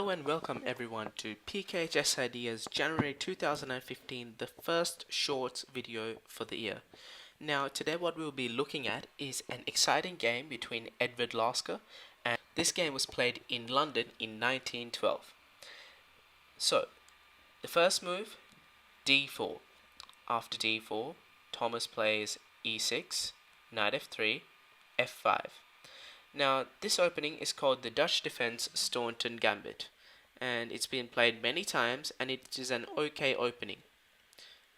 Hello and welcome everyone to PKIdeas January 2015, the first shorts video for the year. Now today what we'll be looking at is an exciting game between Edward Lasker, and this game was played in London in 1912. So the first move, d4. After d4, Thomas plays e6, knight f3, f5. Now, this opening is called the Dutch Defense Staunton Gambit, and it's been played many times and it is an okay opening.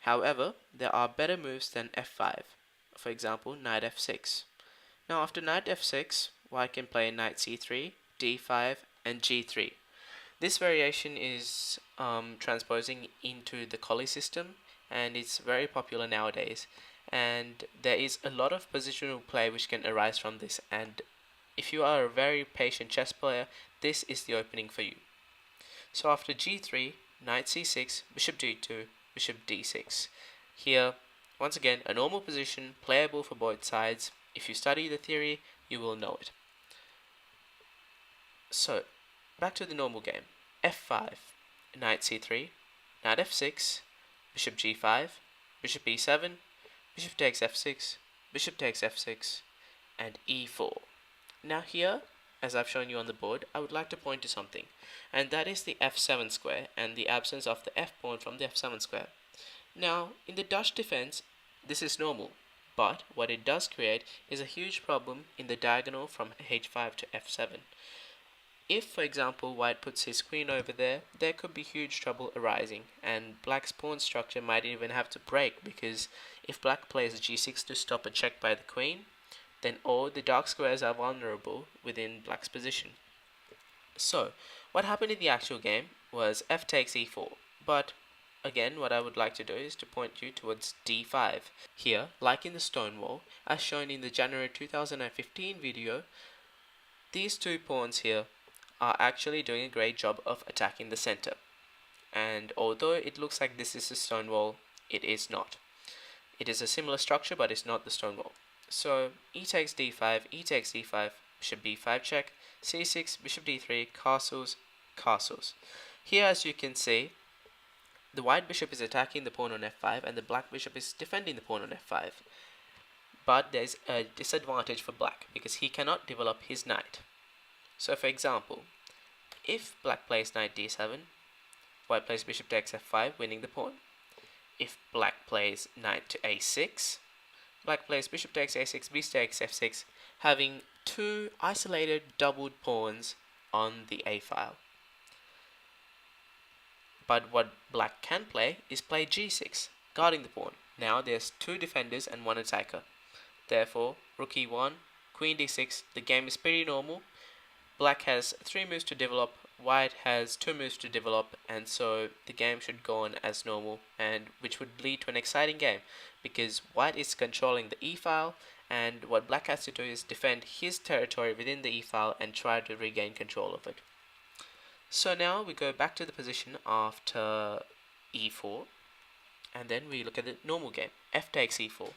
However, there are better moves than f5, for example, knight f6. Now, after knight f6, white can play knight c3, d5, and g3. This variation is transposing into the Collie system, and it's very popular nowadays. And there is a lot of positional play which can arise from this, and if you are a very patient chess player, this is the opening for you. So after g3, knight c6, bishop d2, bishop d6. Here, once again, a normal position, playable for both sides. If you study the theory, you will know it. So, back to the normal game. f5, knight c3, knight f6, bishop g5, bishop e7, bishop takes f6, bishop takes f6, and e4. Now here, as I've shown you on the board, I would like to point to something, and that is the f7 square and the absence of the f pawn from the f7 square. Now, in the Dutch defense, this is normal, but what it does create is a huge problem in the diagonal from h5 to f7. If, for example, white puts his queen over there, there could be huge trouble arising, and black's pawn structure might even have to break, because if black plays g6 to stop a check by the queen, then all the dark squares are vulnerable within black's position. So, what happened in the actual game was f takes e4, but again, what I would like to do is to point you towards d5. Here, like in the Stonewall, as shown in the January 2015 video, these two pawns here are actually doing a great job of attacking the center. And although it looks like this is a Stonewall, it is not. It is a similar structure, but it's not the Stonewall. So, e takes d5, e takes e5, bishop b5 check, c6, bishop d3, castles, castles. Here, as you can see, the white bishop is attacking the pawn on f5 and the black bishop is defending the pawn on f5. But there's a disadvantage for black because he cannot develop his knight. So, for example, if black plays knight d7, white plays bishop takes f5, winning the pawn. If black plays knight to a6, black plays bishop takes a6, bishop takes f6, having two isolated doubled pawns on the a file. But what black can play is play g6, guarding the pawn. Now there's two defenders and one attacker. Therefore, rook e1, queen d6, the game is pretty normal. Black has 3 moves to develop, white has 2 moves to develop, and so the game should go on as normal, and which would lead to an exciting game because white is controlling the e-file, and what black has to do is defend his territory within the e-file and try to regain control of it. So now we go back to the position after e4, and then we look at the normal game. F takes e4,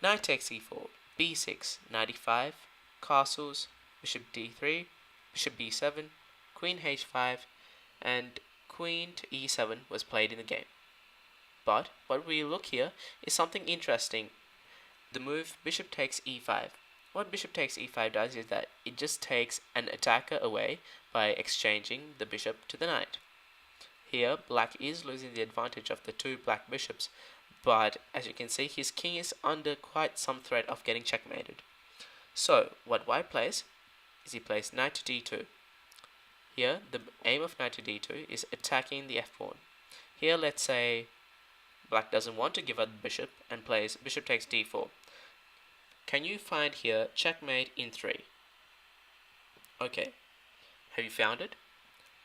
knight takes e4, b6, knight e5, castles, bishop d3, bishop b7, queen h5, and queen to e7 was played in the game. But what we look here is something interesting. The move bishop takes e5. What bishop takes e5 does is that it just takes an attacker away by exchanging the bishop to the knight. Here, black is losing the advantage of the two black bishops, but as you can see, his king is under quite some threat of getting checkmated. So, what white plays is he plays knight to d2. Here, the aim of knight to d2 is attacking the f-pawn. Here, let's say black doesn't want to give up the bishop and plays bishop takes d4. Can you find here checkmate in 3? Okay, have you found it?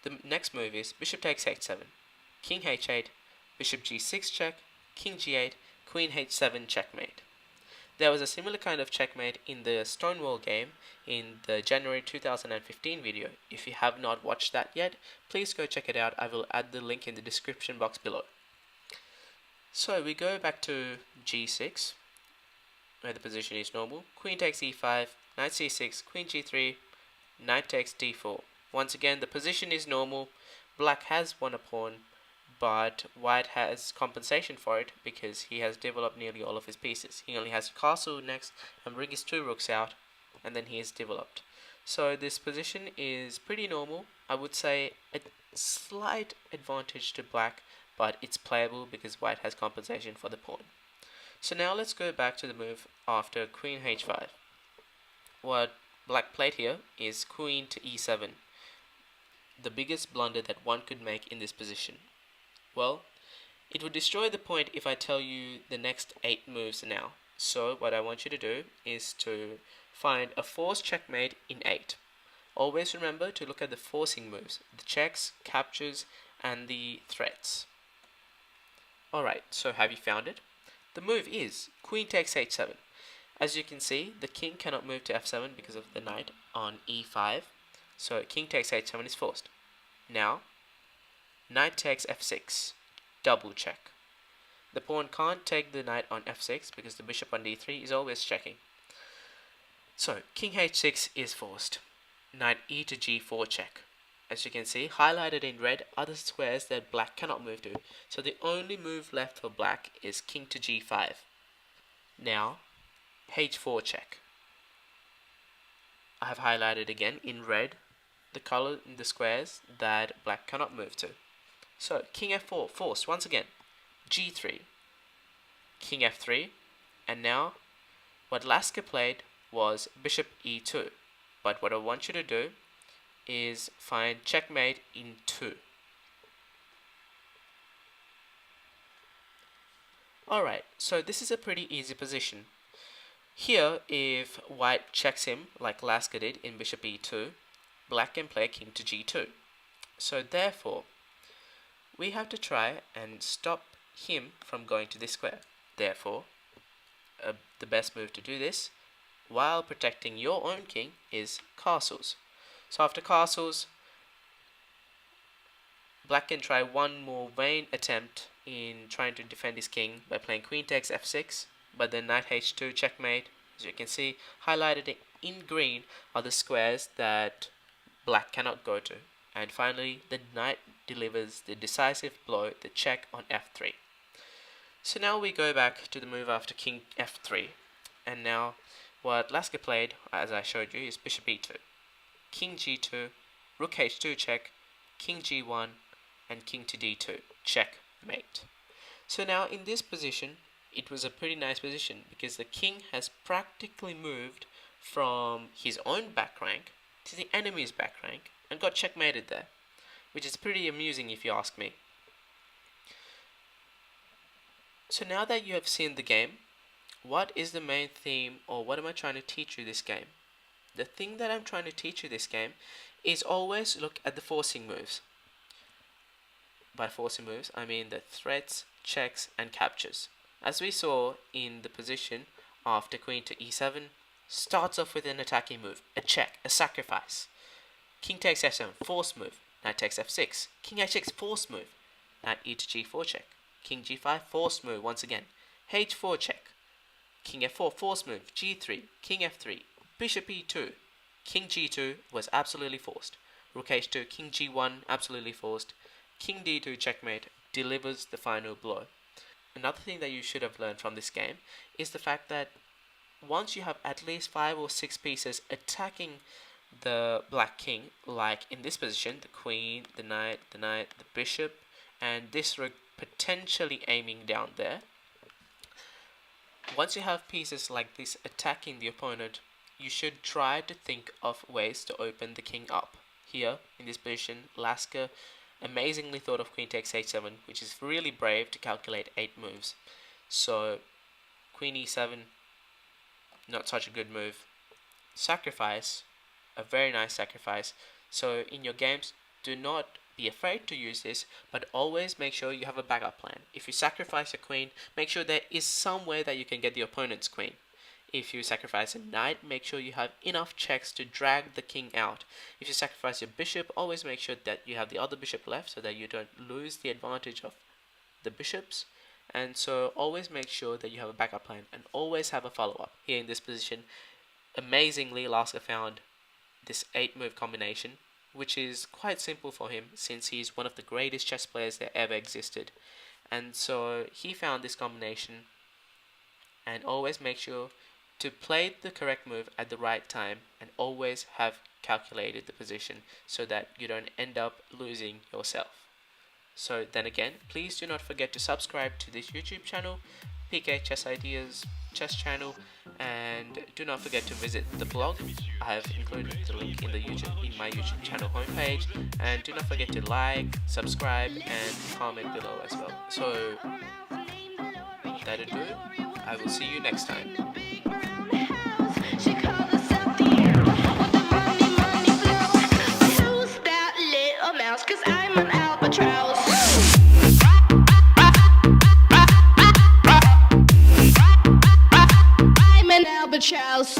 The next move is bishop takes h7, king h8, bishop g6 check, king g8, queen h7 checkmate. There was a similar kind of checkmate in the Stonewall game in the January 2015 video. If you have not watched that yet, please go check it out. I will add the link in the description box below. So we go back to g6, where the position is normal. Queen takes e5, knight c6, queen g3, knight takes d4. Once again, the position is normal. black has won a pawn, but white has compensation for it because he has developed nearly all of his pieces. He only has a castle next and bring his two rooks out, and then he is developed. So this position is pretty normal. I would say a slight advantage to black, but it's playable because white has compensation for the pawn. So now let's go back to the move after queen h5. What black played here is queen to e7, the biggest blunder that one could make in this position. Well, it would destroy the point if I tell you the next 8 moves now. So what I want you to do is to find a forced checkmate in 8. Always remember to look at the forcing moves, the checks, captures, and the threats. Alright, so have you found it? The move is queen takes h7. As you can see, the king cannot move to f7 because of the knight on e5. So king takes h7 is forced. Now, knight takes f6. Double check. The pawn can't take the knight on f6 because the bishop on d3 is always checking. So king h6 is forced. Knight e to g4 check. As you can see, highlighted in red are the squares that black cannot move to. So the only move left for black is king to g5. Now, h4 check. I have highlighted again in red the color in the squares that black cannot move to. So king f4 forced once again. g3, king f3, and now what Lasker played was bishop e2. But what I want you to do is find checkmate in 2. Alright, so this is a pretty easy position. Here, if white checks him like Lasker did in bishop e2, black can play king to g2. So therefore, we have to try and stop him from going to this square. Therefore, the best move to do this while protecting your own king is castles. So after castles, black can try one more vain attempt in trying to defend his king by playing queen takes f6, but then knight h2 checkmate. As you can see, highlighted in green are the squares that black cannot go to. And finally, the knight delivers the decisive blow, the check on f3. So now we go back to the move after king f3. And now what Lasker played, as I showed you, is bishop e2, king g2, rook h2 check, king g1, and king to d2, checkmate. So now in this position, it was a pretty nice position because the king has practically moved from his own back rank to the enemy's back rank and got checkmated there, which is pretty amusing if you ask me. So now that you have seen the game, what is the main theme, or what am I trying to teach you this game? The thing that I'm trying to teach you this game is always look at the forcing moves. By forcing moves, I mean the threats, checks, and captures. As we saw in the position after queen to e7, starts off with an attacking move, a check, a sacrifice. King takes f7, forced move. Knight takes f6. King h6, forced move. Knight e to g4 check. King g5, forced move once again. h4 check. King f4, forced move. g3, king f3, bishop e2. King g2 was absolutely forced. Rook h2, king g1, absolutely forced. King d2 checkmate delivers the final blow. Another thing that you should have learned from this game is the fact that once you have at least 5 or 6 pieces attacking the black king, like in this position, the queen, the knight, the bishop, and this rook potentially aiming down there. Once you have pieces like this attacking the opponent, you should try to think of ways to open the king up. Here, in this position, Lasker amazingly thought of queen takes h7, which is really brave to calculate 8 moves. So, queen e7, not such a good move. Sacrifice, a very nice sacrifice. So in your games, do not be afraid to use this, but always make sure you have a backup plan. If you sacrifice a queen, make sure there is some way that you can get the opponent's queen. If you sacrifice a knight, make sure you have enough checks to drag the king out. If you sacrifice your bishop, always make sure that you have the other bishop left so that you don't lose the advantage of the bishops. And so always make sure that you have a backup plan and always have a follow-up. Here in this position, amazingly, Lasker found this 8 move combination which is quite simple for him since he's one of the greatest chess players that ever existed. And so he found this combination, and always make sure to play the correct move at the right time and always have calculated the position so that you don't end up losing yourself. So then again, please do not forget to subscribe to this YouTube channel, PK Chess Ideas chess channel, and do not forget to visit the blog. I have included the link in my YouTube channel homepage, and do not forget to like, subscribe, and comment below as well. So that'll do. I will see you next time. Cause I'm an albatross. I'm an albatross.